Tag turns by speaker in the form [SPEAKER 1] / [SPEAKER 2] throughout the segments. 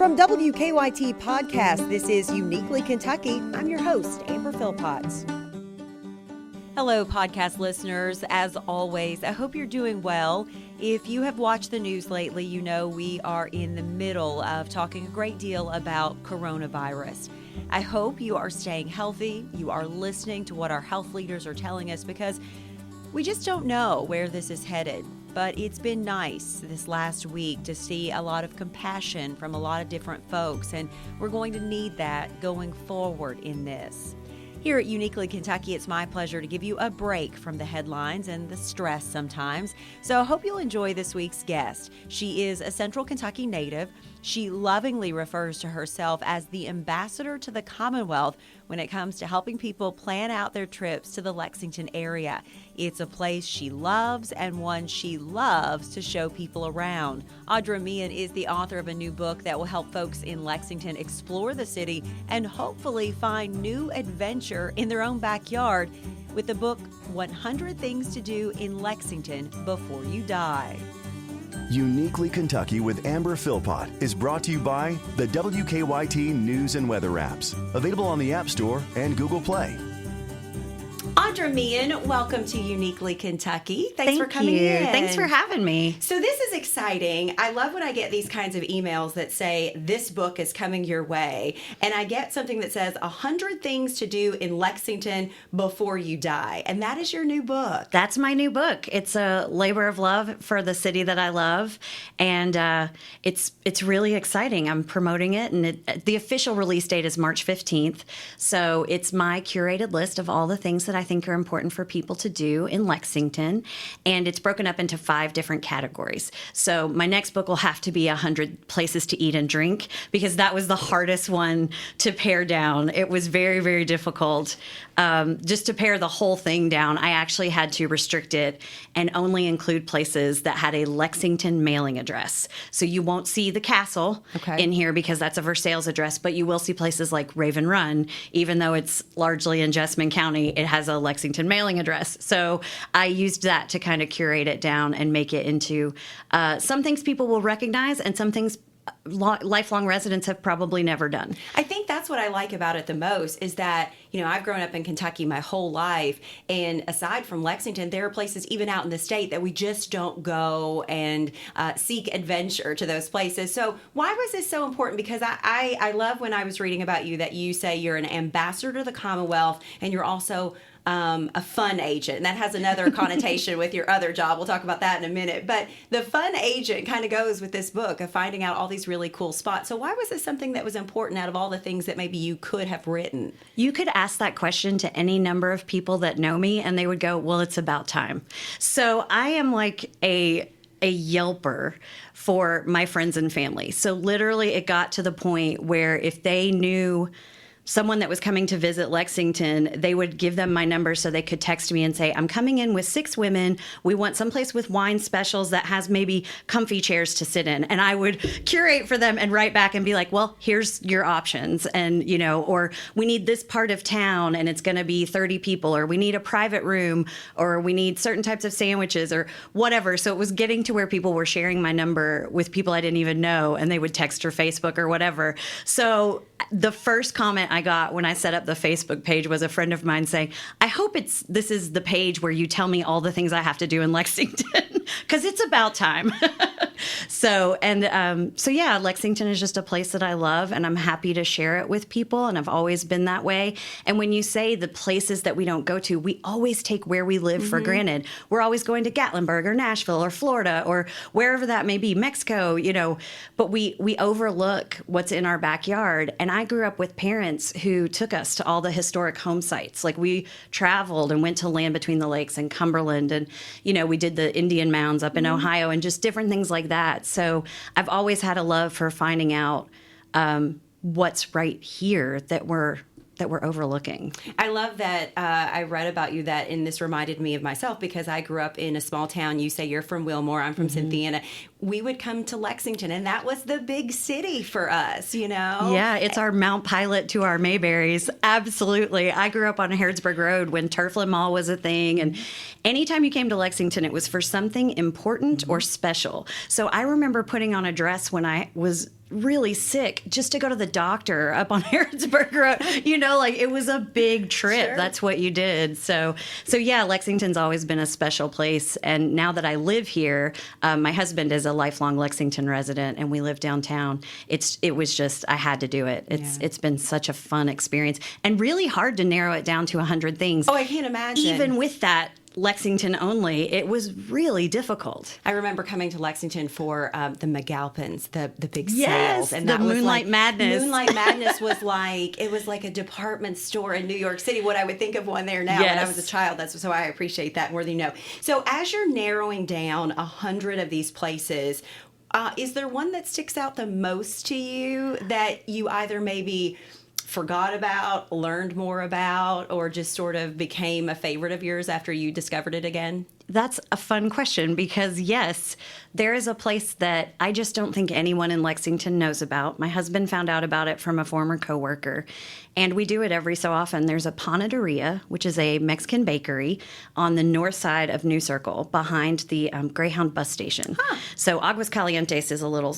[SPEAKER 1] From WKYT Podcast, this is Uniquely Kentucky. I'm your host, Amber Philpott.
[SPEAKER 2] Hello, podcast listeners. As always, I hope you're doing well. If you have watched the news lately, you know we are in the middle of talking a great deal about coronavirus. I hope you are staying healthy, you are listening to what our health leaders are telling us, because we just don't know where this is headed. But it's been nice this last week to see a lot of compassion from a lot of different folks, and we're going to need that going forward in this. Here at Uniquely Kentucky, it's my pleasure to give you a break from the headlines and the stress sometimes. So I hope you'll enjoy this week's guest. She is a Central Kentucky native. She lovingly refers to herself as the ambassador to the Commonwealth when it comes to helping people plan out their trips to the Lexington area. It's a place she loves and one she loves to show people around. Audra Meighan is the author of a new book that will help folks in Lexington explore the city and hopefully find new adventure in their own backyard with the book 100 Things to Do in Lexington Before You Die.
[SPEAKER 3] Uniquely Kentucky with Amber Philpott is brought to you by the WKYT News and Weather apps, available on the App Store and Google Play.
[SPEAKER 2] Audra Meighan, welcome to Uniquely Kentucky. Thanks for coming in.
[SPEAKER 4] Thanks for having me.
[SPEAKER 2] So this is exciting. I love when I get these kinds of emails that say, this book is coming your way. And I get something that says 100 Things to Do in Lexington Before You Die. And that is your new book.
[SPEAKER 4] That's my new book. It's a labor of love for the city that I love. And it's really exciting. I'm promoting it. And the official release date is March 15th. So it's my curated list of all the things that I think are important for people to do in Lexington, and it's broken up into 5 different categories. So my next book will have to be 100 places to eat and drink, because that was the hardest one to pare down. It was very, very difficult just to pare the whole thing down. I actually had to restrict it and only include places that had a Lexington mailing address. So you won't see the castle in here because that's a for sales address, but you will see places like Raven Run. Even though it's largely in Jessamine County, it has a Lexington mailing address. So I used that to kind of curate it down and make it into some things people will recognize and some things lifelong residents have probably never done.
[SPEAKER 2] I think that's what I like about it the most is that, you know, I've grown up in Kentucky my whole life. And aside from Lexington, there are places even out in the state that we just don't go and seek adventure to those places. So why was this so important? Because I love when I was reading about you that you say you're an ambassador to the Commonwealth and you're also a fun agent. And that has another connotation with your other job. We'll talk about that in a minute. But the fun agent kind of goes with this book of finding out all these really cool spots. So why was this something that was important out of all the things that maybe you could have written?
[SPEAKER 4] You could ask that question to any number of people that know me and they would go, well, it's about time. So I am like a Yelper for my friends and family. So literally it got to the point where if they knew someone that was coming to visit Lexington, they would give them my number so they could text me and say, I'm coming in with 6 women. We want someplace with wine specials that has maybe comfy chairs to sit in. And I would curate for them and write back and be like, well, here's your options. And, you know, or we need this part of town and it's going to be 30 people, or we need a private room, or we need certain types of sandwiches or whatever. So it was getting to where people were sharing my number with people I didn't even know, and they would text or Facebook or whatever. So the first comment I got when I set up the Facebook page was a friend of mine saying, I hope this is the page where you tell me all the things I have to do in Lexington, because it's about time. So yeah, Lexington is just a place that I love, and I'm happy to share it with people, and I've always been that way. And when you say the places that we don't go to, we always take where we live for granted. We're always going to Gatlinburg or Nashville or Florida or wherever that may be, Mexico, you know, but we overlook what's in our backyard. And I grew up with parents who took us to all the historic home sites. Like we traveled and went to Land Between the Lakes and Cumberland, and, you know, we did the Indian mounds up in Ohio and just different things like that. So I've always had a love for finding out what's right here that we're overlooking.
[SPEAKER 2] I love that I read about you that, and this reminded me of myself because I grew up in a small town. You say you're from Wilmore, I'm from Cynthiana. we would come to Lexington, and that was the big city for us,
[SPEAKER 4] Yeah, it's our Mount Pilot to our Mayberries. Absolutely. I grew up on Harrodsburg Road when Turfland Mall was a thing. And anytime you came to Lexington, it was for something important or special. So I remember putting on a dress when I was really sick just to go to the doctor up on Harrodsburg Road. It was a big trip.
[SPEAKER 2] Sure.
[SPEAKER 4] That's what you did. So yeah, Lexington's always been a special place. And now that I live here, my husband is a lifelong Lexington resident, and we live downtown. It was just, I had to do it. It's been such a fun experience and really hard to narrow it down to 100 things.
[SPEAKER 2] Oh, I can't imagine.
[SPEAKER 4] Even with that Lexington only, it was really difficult.
[SPEAKER 2] I remember coming to Lexington for the McAlpins, the big
[SPEAKER 4] Yes,
[SPEAKER 2] sales, and
[SPEAKER 4] the
[SPEAKER 2] that was
[SPEAKER 4] Moonlight Madness.
[SPEAKER 2] Moonlight Madness was like a department store in New York City. What I would think of one there now when I was a child. So I appreciate that more than you know. So as you're narrowing down 100 of these places, is there one that sticks out the most to you that you either maybe forgot about, learned more about, or just sort of became a favorite of yours after you discovered it again?
[SPEAKER 4] That's a fun question because, yes, there is a place that I just don't think anyone in Lexington knows about. My husband found out about it from a former coworker, and we do it every so often. There's a Panaderia, which is a Mexican bakery on the north side of New Circle behind the Greyhound bus station. Huh. So Aguas Calientes is a little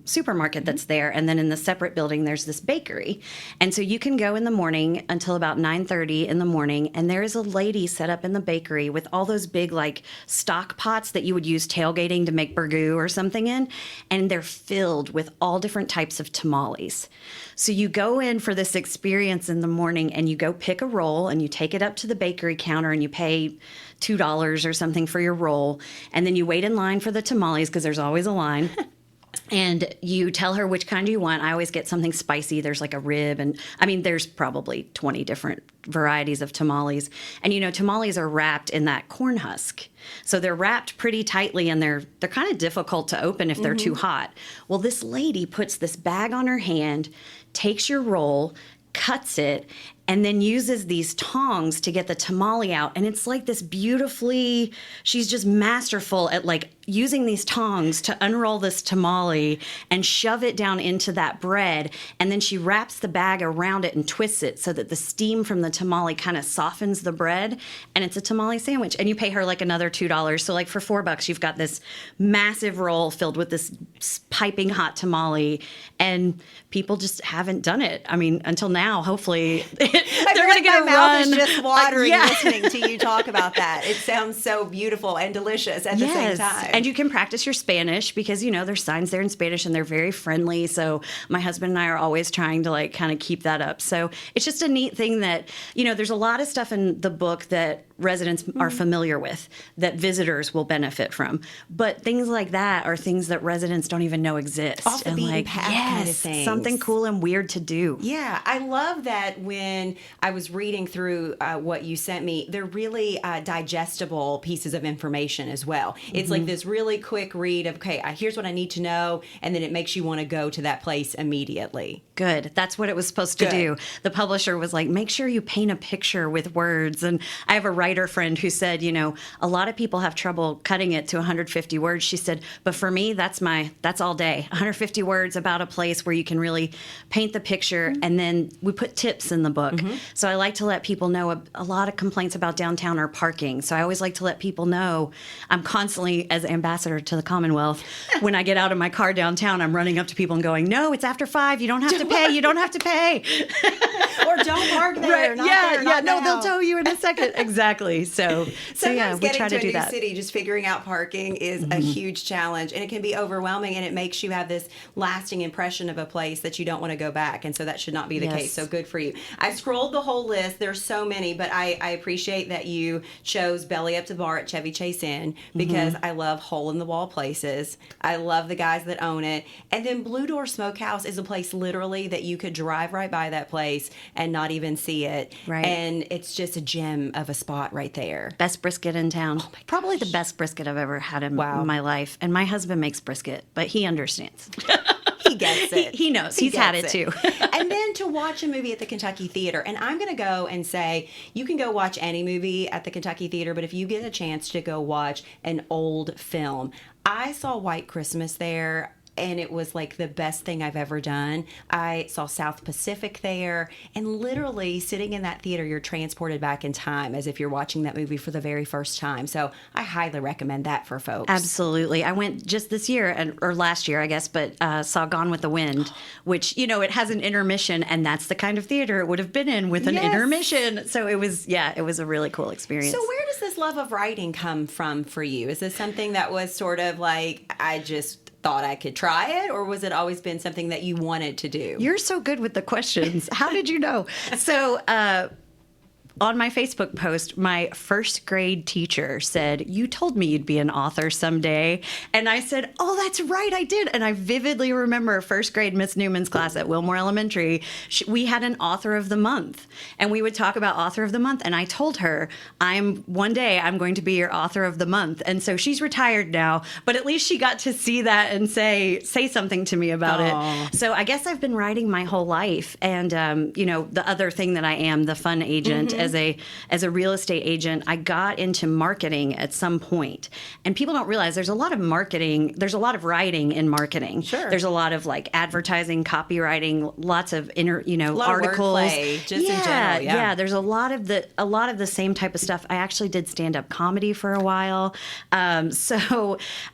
[SPEAKER 4] supermarket that's there, and then in the separate building, there's this bakery. And so you can go in the morning until about 9:30 in the morning, and there is a lady set up in the bakery with all those big like stock pots that you would use tailgating to make burgoo or something in, and they're filled with all different types of tamales. So you go in for this experience in the morning and you go pick a roll and you take it up to the bakery counter and you pay $2 or something for your roll, and then you wait in line for the tamales because there's always a line. And you tell her which kind you want. I always get something spicy. There's like a rib. And I mean, there's probably 20 different varieties of tamales. And, tamales are wrapped in that corn husk. So they're wrapped pretty tightly, and they're kind of difficult to open if they're too hot. Well, this lady puts this bag on her hand, takes your roll, cuts it, and then uses these tongs to get the tamale out. And it's like this beautifully, she's just masterful at like using these tongs to unroll this tamale and shove it down into that bread. And then she wraps the bag around it and twists it so that the steam from the tamale kind of softens the bread. And it's a tamale sandwich. And you pay her like another $2. So like for $4, you've got this massive roll filled with this piping hot tamale. And people just haven't done it. I mean, until now, hopefully they're going to get a
[SPEAKER 2] my
[SPEAKER 4] run.
[SPEAKER 2] mouth is just watering listening to you talk about that. It sounds so beautiful and delicious at the same time.
[SPEAKER 4] And you can practice your Spanish because, there's signs there in Spanish and they're very friendly. So my husband and I are always trying to like kind of keep that up. So it's just a neat thing that, there's a lot of stuff in the book that residents are familiar with that visitors will benefit from. But things like that are things that residents don't even know exist.
[SPEAKER 2] Off the beaten path kind of things.
[SPEAKER 4] Something cool and weird to do.
[SPEAKER 2] Yeah, I love that when I was reading through what you sent me, they're really digestible pieces of information as well. It's like this really quick read of, okay, here's what I need to know, and then it makes you want to go to that place immediately.
[SPEAKER 4] Good. That's what it was supposed to do. The publisher was like, make sure you paint a picture with words. And I have a writer friend who said, a lot of people have trouble cutting it to 150 words. She said, but for me, that's all day. 150 words about a place where you can really paint the picture. And then we put tips in the book. So I like to let people know a lot of complaints about downtown are parking. So I always like to let people know I'm constantly, as ambassador to the Commonwealth, when I get out of my car downtown, I'm running up to people and going, no, it's after 5. You don't have to pay. You don't have to pay.
[SPEAKER 2] Or don't park there.
[SPEAKER 4] Right.
[SPEAKER 2] Not there, not
[SPEAKER 4] No,
[SPEAKER 2] now.
[SPEAKER 4] they'll tow you in a second. Exactly. So yeah, we try to do
[SPEAKER 2] a new
[SPEAKER 4] that.
[SPEAKER 2] city, just figuring out parking is a huge challenge, and it can be overwhelming, and it makes you have this lasting impression of a place that you don't want to go back, and so that should not be the case. So good for you. I scrolled the whole list. There's so many, but I appreciate that you chose Belly Up to Bar at Chevy Chase Inn because I love hole-in-the-wall places. I love the guys that own it. And then Blue Door Smokehouse is a place literally that you could drive right by that place and not even see it.
[SPEAKER 4] Right.
[SPEAKER 2] And it's just a gem of a spot right there.
[SPEAKER 4] Best brisket in town.
[SPEAKER 2] Oh my
[SPEAKER 4] Probably the best brisket I've ever had in my life. And my husband makes brisket, but he understands.
[SPEAKER 2] He He gets it.
[SPEAKER 4] He knows. He's had it too.
[SPEAKER 2] And then to watch a movie at the Kentucky Theater. And I'm going to go and say, you can go watch any movie at the Kentucky Theater, but if you get a chance to go watch an old film, I saw White Christmas there, and it was like the best thing I've ever done. I saw South Pacific there, and literally sitting in that theater, you're transported back in time as if you're watching that movie for the very first time. So I highly recommend that for folks.
[SPEAKER 4] Absolutely. I went just this year, or last year, I guess, but saw Gone with the Wind, which, you know, it has an intermission, and that's the kind of theater it would have been in with an intermission. So it was a really cool experience.
[SPEAKER 2] So where does this love of writing come from for you? Is this something that was sort of like, I just thought I could try it, or was it always been something that you wanted to do?
[SPEAKER 4] You're so good with the questions. How did you know? So, on my Facebook post, my first grade teacher said, "You told me you'd be an author someday." And I said, "Oh, that's right, I did." And I vividly remember first grade Miss Newman's class at Wilmore Elementary. We had an author of the month, and we would talk about author of the month. And I told her, one day I'm going to be your author of the month. And so she's retired now, but at least she got to see that and say something to me about it. So I guess I've been writing my whole life. And, the other thing that I am, the fun agent, as a real estate agent, I got into marketing at some point. And people don't realize there's a lot of marketing, there's a lot of writing in marketing.
[SPEAKER 2] Sure.
[SPEAKER 4] There's a lot of like advertising, copywriting, lots of articles.
[SPEAKER 2] Wordplay, just in general.
[SPEAKER 4] Yeah, there's a lot of the same type of stuff. I actually did stand-up comedy for a while. And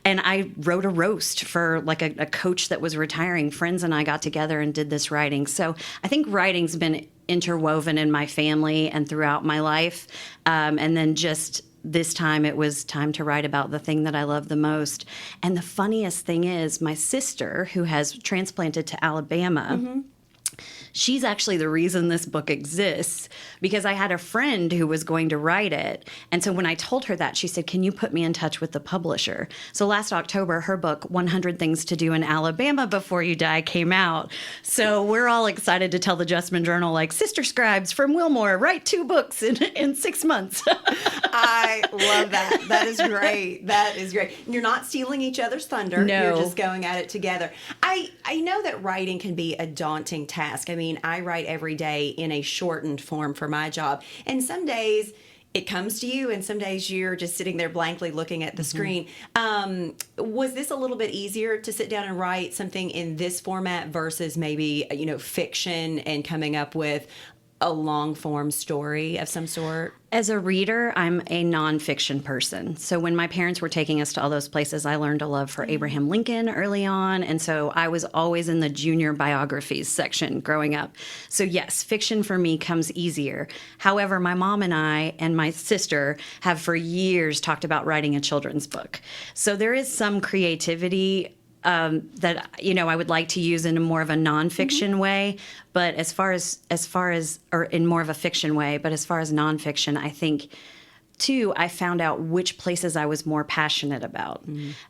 [SPEAKER 4] I wrote a roast for like a coach that was retiring. Friends and I got together and did this writing. So I think writing's been interwoven in my family and throughout my life. And then just this time, it was time to write about the thing that I love the most. And the funniest thing is my sister, who has transplanted to Alabama, she's actually the reason this book exists, because I had a friend who was going to write it. And so when I told her that, she said, "Can you put me in touch with the publisher?" So last October, her book, 100 Things to Do in Alabama Before You Die, came out. So we're all excited to tell the Justman Journal, like, "Sister Scribes from Wilmore, write 2 books in 6 months."
[SPEAKER 2] I love that. That is great. That is great. You're not stealing each other's thunder.
[SPEAKER 4] No.
[SPEAKER 2] You're just going at it together. I know that writing can be a daunting task. I mean, I write every day in a shortened form for my job. And some days it comes to you, and some days you're just sitting there blankly looking at the screen. Was this a little bit easier to sit down and write something in this format versus maybe, fiction and coming up with a long form story of some sort?
[SPEAKER 4] As a reader, I'm a nonfiction person. So when my parents were taking us to all those places, I learned a love for Abraham Lincoln early on. And so I was always in the junior biographies section growing up. So yes, fiction for me comes easier. However, my mom and I and my sister have for years talked about writing a children's book. So there is some creativity that I would like to use in a more of a nonfiction way, but as far as or in more of a fiction way, but as far as nonfiction, I think too, I found out which places I was more passionate about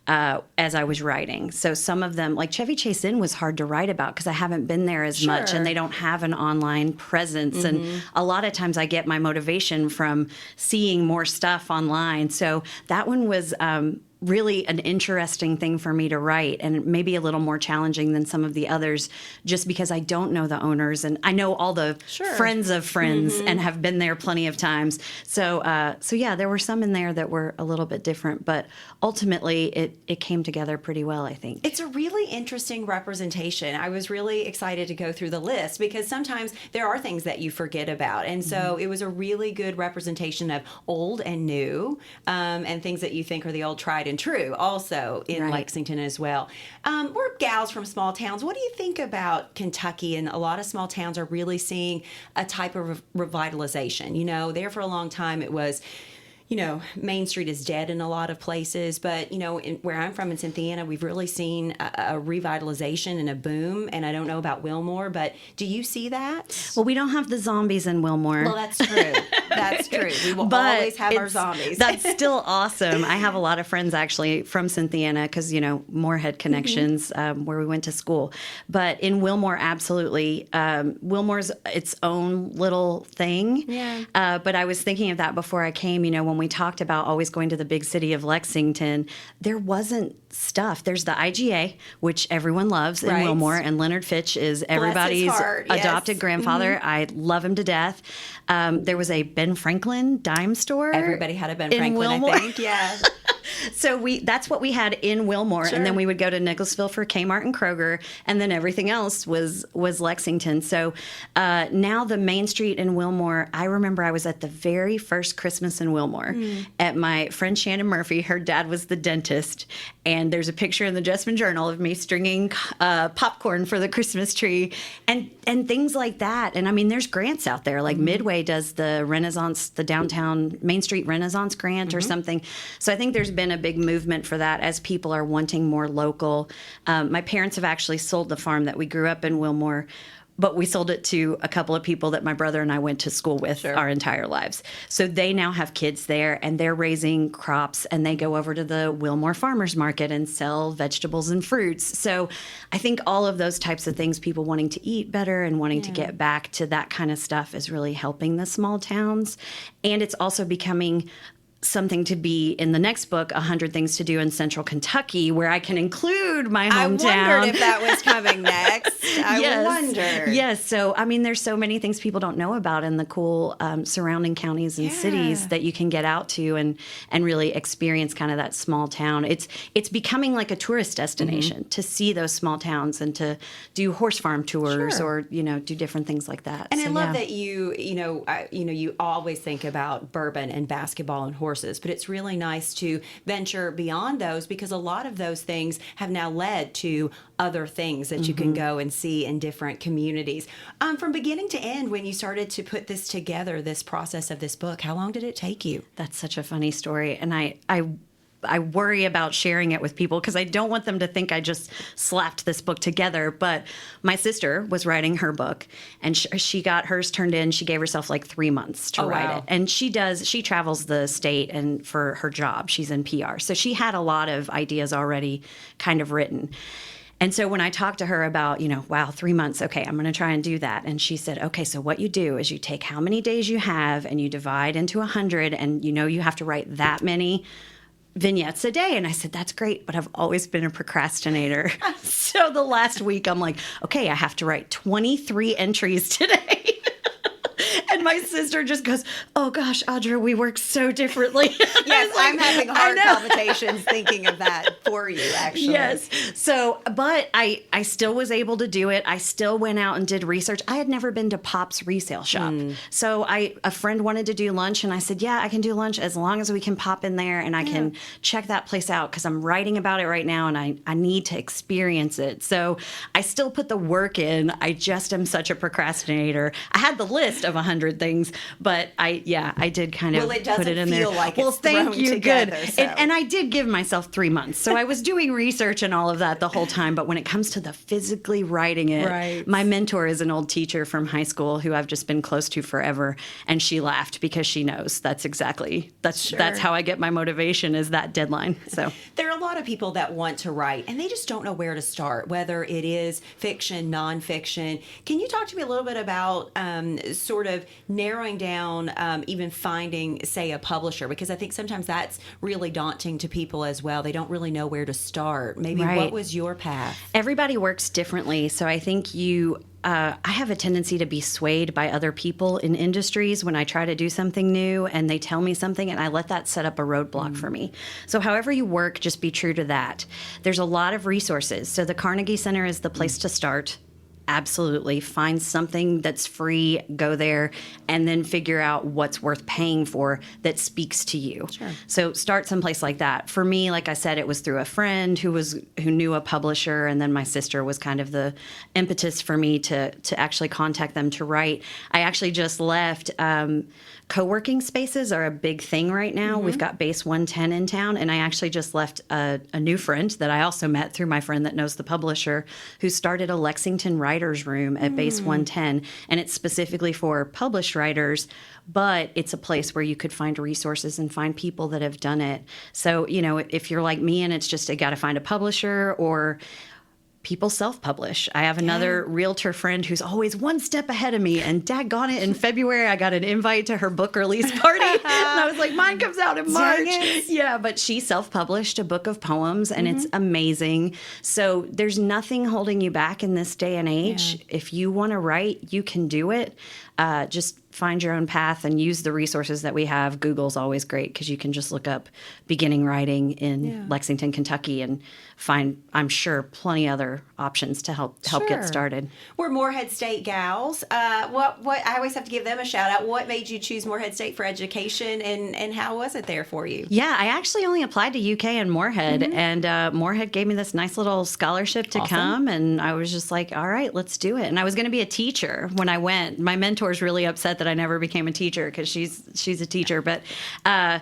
[SPEAKER 4] as I was writing. So some of them, like Chevy Chase Inn, was hard to write about because I haven't been there as much, and they don't have an online presence. And a lot of times I get my motivation from seeing more stuff online. So that one was really an interesting thing for me to write, and maybe a little more challenging than some of the others, just because I don't know the owners, and I know all the friends of friends and have been there plenty of times. So yeah, there were some in there that were a little bit different, but ultimately it came together pretty well, I think.
[SPEAKER 2] It's a really interesting representation. I was really excited to go through the list because sometimes there are things that you forget about, and so it was a really good representation of old and new, and things that you think are the old tried and true also in Lexington as well. We're gals from small towns. What do you think about Kentucky? And a lot of small towns are really seeing a type of revitalization. There for a long time it was, Main Street is dead in a lot of places, but, where I'm from in Cynthiana, we've really seen a revitalization and a boom, and I don't know about Wilmore, but do you see that?
[SPEAKER 4] Well, we don't have the zombies in Wilmore.
[SPEAKER 2] Well, that's true. That's true. We will always have our zombies.
[SPEAKER 4] That's still awesome. I have a lot of friends actually from Cynthiana because, Moorhead connections where we went to school. But in Wilmore, absolutely. Wilmore's its own little thing. Yeah. But I was thinking of that before I came, when we talked about always going to the big city of Lexington, there wasn't stuff. There's the IGA, which everyone loves in Wilmore, and Leonard Fitch is everybody's
[SPEAKER 2] heart, yes.
[SPEAKER 4] adopted grandfather. I love him to death. There was a Ben Franklin dime store.
[SPEAKER 2] Everybody had a Ben
[SPEAKER 4] in
[SPEAKER 2] Franklin,
[SPEAKER 4] Wilmore.
[SPEAKER 2] I think. Yeah.
[SPEAKER 4] So that's what we had in Wilmore, and then we would go to Nicholasville for Kmart and Kroger, and then everything else was Lexington. So now the Main Street in Wilmore, I remember I was at the very first Christmas in Wilmore at my friend Shannon Murphy. Her dad was the dentist, and there's a picture in the Jessamine Journal of me stringing popcorn for the Christmas tree and things like that. And I mean, there's grants out there, like Midway does the Renaissance, the downtown Main Street Renaissance grant or something. So I think there's been a big movement for that as people are wanting more local. My parents have actually sold the farm that we grew up in Wilmore, but we sold it to a couple of people that my brother and I went to school with our entire lives. So they now have kids there, and they're raising crops, and they go over to the Wilmore Farmers Market and sell vegetables and fruits. So I think all of those types of things, people wanting to eat better and wanting to get back to that kind of stuff, is really helping the small towns. And it's also becoming something to be in the next book, 100 Things to Do in Central Kentucky, where I can include my hometown.
[SPEAKER 2] I wondered if that was coming next. I wondered.
[SPEAKER 4] Yes. So, I mean, there's so many things people don't know about in the cool surrounding counties and cities that you can get out to and really experience kind of that small town. It's becoming like a tourist destination to see those small towns and to do horse farm tours or, do different things like that.
[SPEAKER 2] And so, I love that you always think about bourbon and basketball and horses, but it's really nice to venture beyond those, because a lot of those things have now led to other things that you can go and see in different communities. From beginning to end, when you started to put this together, this process of this book, how long did it take you?
[SPEAKER 4] That's such a funny story. And I worry about sharing it with people because I don't want them to think I just slapped this book together. But my sister was writing her book, and she got hers turned in. She gave herself like 3 months to write it. And she travels the state and for her job. She's in PR. So she had a lot of ideas already kind of written. And so when I talked to her about, 3 months, okay, I'm going to try and do that. And she said, okay, so what you do is you take how many days you have and you divide into 100, and you have to write that many vignettes a day. And I said, that's great, but I've always been a procrastinator. So the last week I'm like, okay, I have to write 23 entries today. And my sister just goes, oh gosh, Audra, we work so differently.
[SPEAKER 2] Yes, I'm having heart palpitations thinking of that for you, actually.
[SPEAKER 4] Yes. So, but I still was able to do it. I still went out and did research. I had never been to Pop's resale shop. So a friend wanted to do lunch, and I said, yeah, I can do lunch as long as we can pop in there and I can check that place out, because I'm writing about it right now and I need to experience it. So I still put the work in. I just am such a procrastinator. I had the list of 100 things, but I did kind of put it in there.
[SPEAKER 2] Well, it doesn't feel like
[SPEAKER 4] well,
[SPEAKER 2] it's
[SPEAKER 4] thank
[SPEAKER 2] thrown
[SPEAKER 4] you.
[SPEAKER 2] together.
[SPEAKER 4] Good.
[SPEAKER 2] So.
[SPEAKER 4] And I did give myself 3 months. So I was doing research and all of that the whole time. But when it comes to the physically writing it, my mentor is an old teacher from high school who I've just been close to forever. And she laughed because she knows that's how I get my motivation, is that deadline. So
[SPEAKER 2] there are a lot of people that want to write and they just don't know where to start, whether it is fiction, nonfiction. Can you talk to me a little bit about sort of narrowing down, even finding, say, a publisher? Because I think sometimes that's really daunting to people as well. They don't really know where to start. Maybe what was your path?
[SPEAKER 4] Everybody works differently. So I think I have a tendency to be swayed by other people in industries when I try to do something new and they tell me something, and I let that set up a roadblock for me. So however you work, just be true to that. There's a lot of resources. So the Carnegie Center is the place to start. Absolutely. Find something that's free, go there, and then figure out what's worth paying for that speaks to you. Sure. So start someplace like that. For me, like I said, it was through a friend who knew a publisher, and then my sister was kind of the impetus for me to actually contact them to write. I actually just left. Co-working spaces are a big thing right now. We've got Base 110 in town, and I actually just left a new friend that I also met through my friend that knows the publisher, who started a Lexington writers room at Base 110, and it's specifically for published writers, but it's a place where you could find resources and find people that have done it. So, if you're like me and it's just I got to find a publisher, or people self-publish. I have another realtor friend who's always one step ahead of me, and daggone it, in February I got an invite to her book release party, and I was like, mine comes out in March. Yeah, but she self-published a book of poems, and it's amazing. So there's nothing holding you back in this day and age. Yeah. If you want to write, you can do it. Just find your own path and use the resources that we have. Google's always great because you can just look up beginning writing in Lexington, Kentucky, and find, I'm sure, plenty other options to help get started.
[SPEAKER 2] We're Morehead State gals. What I always have to give them a shout out. What made you choose Morehead State for education, and how was it there for you?
[SPEAKER 4] Yeah, I actually only applied to UK and Morehead, and Morehead gave me this nice little scholarship to come, and I was just like, all right, let's do it. And I was going to be a teacher when I went. My mentor's really upset that I never became a teacher because she's a teacher, but I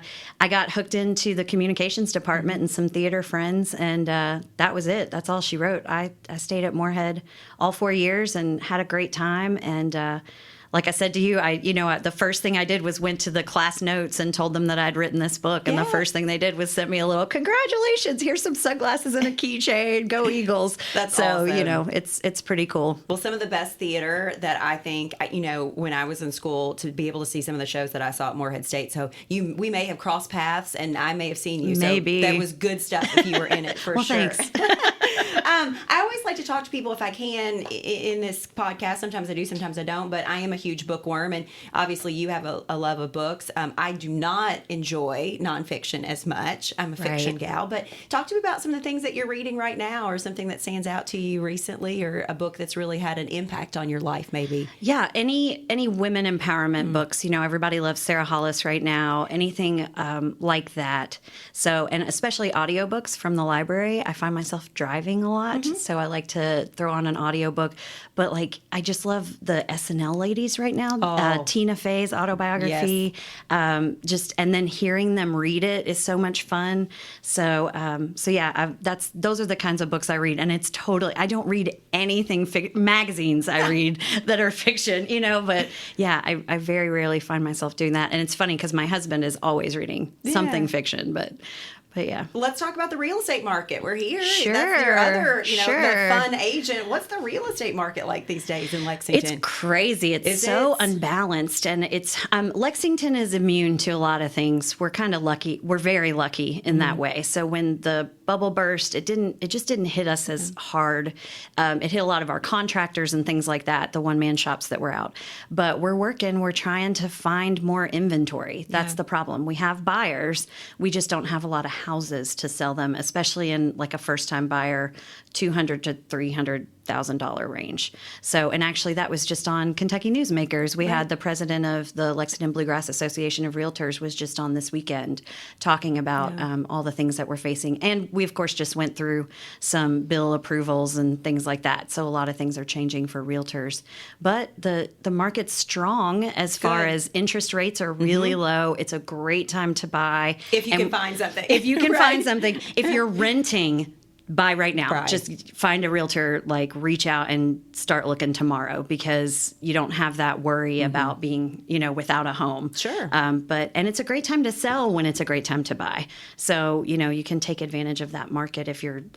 [SPEAKER 4] got hooked into the communications department and some theater friends, and that was it. That's all she wrote. I stayed at Morehead all 4 years and had a great time. And like I said to you, the first thing I did was went to the class notes and told them that I'd written this book. And the first thing they did was send me a little, congratulations, here's some sunglasses and a keychain, go Eagles.
[SPEAKER 2] That's
[SPEAKER 4] so,
[SPEAKER 2] awesome.
[SPEAKER 4] It's pretty cool.
[SPEAKER 2] Well, some of the best theater that I think, when I was in school, to be able to see some of the shows that I saw at Morehead State. So we may have crossed paths, and I may have seen you.
[SPEAKER 4] Maybe.
[SPEAKER 2] So that was good stuff if you were in it, for
[SPEAKER 4] well,
[SPEAKER 2] sure.
[SPEAKER 4] Thanks.
[SPEAKER 2] I always like to talk to people if I can in this podcast. Sometimes I do, sometimes I don't, but I am a huge bookworm, and obviously you have a love of books. I do not enjoy nonfiction as much. I'm a fiction gal, but talk to me about some of the things that you're reading right now, or something that stands out to you recently, or a book that's really had an impact on your life, maybe.
[SPEAKER 4] Yeah, any women empowerment books. Everybody loves Sarah Hollis right now. Anything like that. So, and especially audiobooks from the library. I find myself driving a lot, so I like to throw on an audiobook. But I just love the SNL ladies right now. Tina Fey's autobiography. Yes. And then hearing them read it is so much fun. So yeah, those are the kinds of books I read, and it's totally. I don't read anything magazines I read that are fiction, But yeah, I very rarely find myself doing that, and it's funny because my husband is always reading something fiction, but yeah.
[SPEAKER 2] Let's talk about the real estate market. We're here.
[SPEAKER 4] Sure.
[SPEAKER 2] That's your other, the fun agent. What's the real estate market like these days in Lexington?
[SPEAKER 4] It's crazy. It's so unbalanced, and it's Lexington is immune to a lot of things. We're kind of lucky. We're very lucky in that way. So when the bubble burst, it just didn't hit us as hard. It hit a lot of our contractors and things like that, the one-man shops that were out. But we're trying to find more inventory. That's the problem. We have buyers. We just don't have a lot of houses to sell them, especially in a first-time buyer, $200,000 to $300,000 range. So, and actually that was just on Kentucky Newsmakers. We had the president of the Lexington Bluegrass Association of Realtors was just on this weekend talking about all the things that we're facing. And we, of course, just went through some bill approvals and things like that. So a lot of things are changing for realtors. But the market's strong as far as interest rates are really low. It's a great time to buy.
[SPEAKER 2] If you can find something.
[SPEAKER 4] If you can find something. If you're renting, buy right now.
[SPEAKER 2] Right.
[SPEAKER 4] Just find a realtor, reach out and start looking tomorrow, because you don't have that worry about being, without a home.
[SPEAKER 2] Sure.
[SPEAKER 4] And it's a great time to sell when it's a great time to buy. So, you can take advantage of that market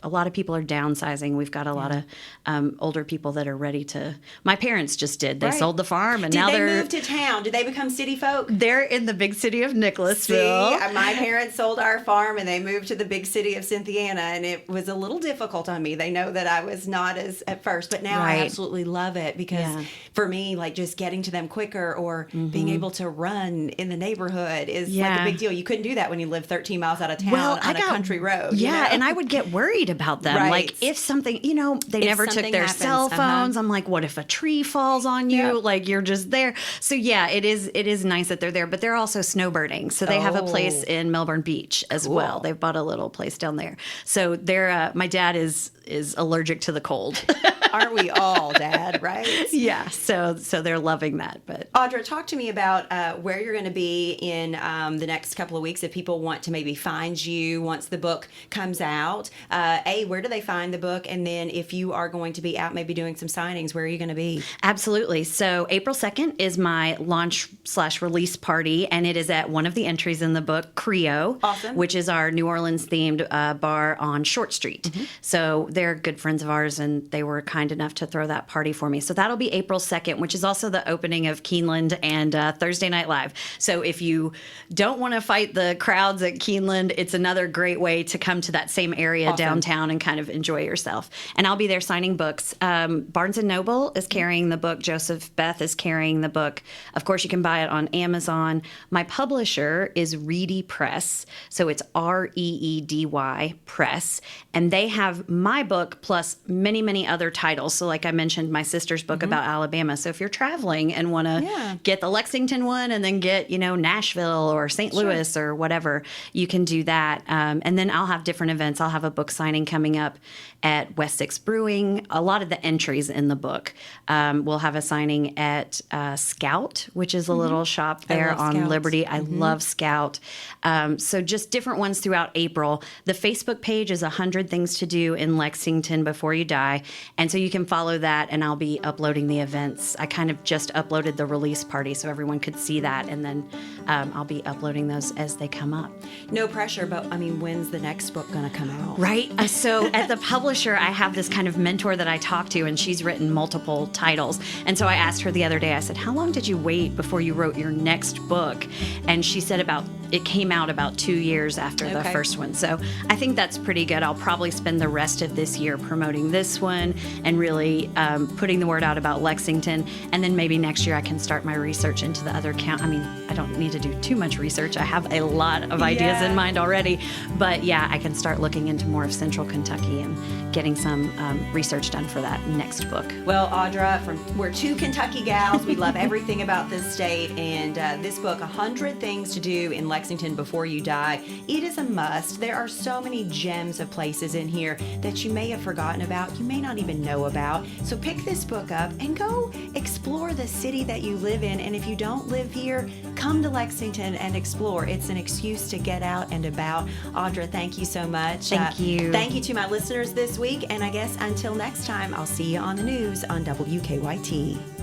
[SPEAKER 4] a lot of people are downsizing. We've got a lot of older people that are ready to, my parents just did. They sold the farm, and now
[SPEAKER 2] Did they move to town? Did they become city folk?
[SPEAKER 4] They're in the big city of Nicholasville.
[SPEAKER 2] See, my parents sold our farm, and they moved to the big city of Cynthiana, and it was a little difficult on me. They know that I was not as at first, but now I absolutely love it, because for me, just getting to them quicker, or being able to run in the neighborhood is a big deal. You couldn't do that when you live 13 miles out of town on a country road.
[SPEAKER 4] Yeah, and I would get worried about them.
[SPEAKER 2] Right.
[SPEAKER 4] If something, they never took their cell phones. I'm like, what if a tree falls on you? You're just there. So yeah, it is nice that they're there, but they're also snowbirding. So they have a place in Melbourne Beach as well. They've bought a little place down there. So they're my dad is allergic to the cold.
[SPEAKER 2] Aren't we all, Dad, right?
[SPEAKER 4] Yeah, so they're loving that. But
[SPEAKER 2] Audra, talk to me about where you're going to be in the next couple of weeks if people want to maybe find you once the book comes out. Where do they find the book? And then if you are going to be out maybe doing some signings, where are you going to be?
[SPEAKER 4] absolutely. So April 2nd is my launch/release party, and it is at one of the entries in the book, Creo,
[SPEAKER 2] Awesome.
[SPEAKER 4] which is our New Orleans-themed bar on Short Street. So they're good friends of ours, and they were kind enough to throw that party for me. So that'll be April 2nd, which is also the opening of Keeneland and Thursday Night Live. So if you don't want to fight the crowds at Keeneland, it's another great way to come to that same area
[SPEAKER 2] Awesome.
[SPEAKER 4] downtown and kind of enjoy yourself. And I'll be there signing books. Barnes & Noble is carrying the book. Joseph Beth is carrying the book. Of course, you can buy it on Amazon. My publisher is Reedy Press. So it's REEDY Press. And they have my book plus many, many other titles. So like I mentioned, my sister's book about Alabama. So if you're traveling and want to get the Lexington one and then get, Nashville or St. Louis or whatever, you can do that. And then I'll have different events. I'll have a book signing coming up at West 6 Brewing. A lot of the entries in the book. We'll have a signing at Scout, which is a little shop there on
[SPEAKER 2] Scout.
[SPEAKER 4] Liberty. I love Scout. So just different ones throughout April. The Facebook page is 100 Things to Do in Lexington Before You Die. And so you can follow that, and I'll be uploading the events. I kind of just uploaded the release party so everyone could see that, and then I'll be uploading those as they come up.
[SPEAKER 2] No pressure, but when's the next book going to come out?
[SPEAKER 4] Right. So at the publisher, I have this kind of mentor that I talk to, and she's written multiple titles. And so I asked her the other day, I said, how long did you wait before you wrote your next book? And she said it came out about 2 years after the first one. So I think that's pretty good. I'll probably spend the rest of this year promoting this one and really putting the word out about Lexington. And then maybe next year I can start my research into the other I don't need to do too much research. I have a lot of ideas in mind already. But I can start looking into more of Central Kentucky and getting some research done for that next book.
[SPEAKER 2] Well, Audra, we're two Kentucky gals. We love everything about this state. And this book, 100 Things to Do in Lexington Before You Die, it is a must. There are so many gems of places in here that you may have forgotten about, you may not even know about. So pick this book up and go explore the city that you live in. And if you don't live here, come to Lexington and explore. It's an excuse to get out and about. Audra, thank you so much.
[SPEAKER 4] Thank you.
[SPEAKER 2] Thank you to my listeners this week. And I guess until next time, I'll see you on the news on WKYT.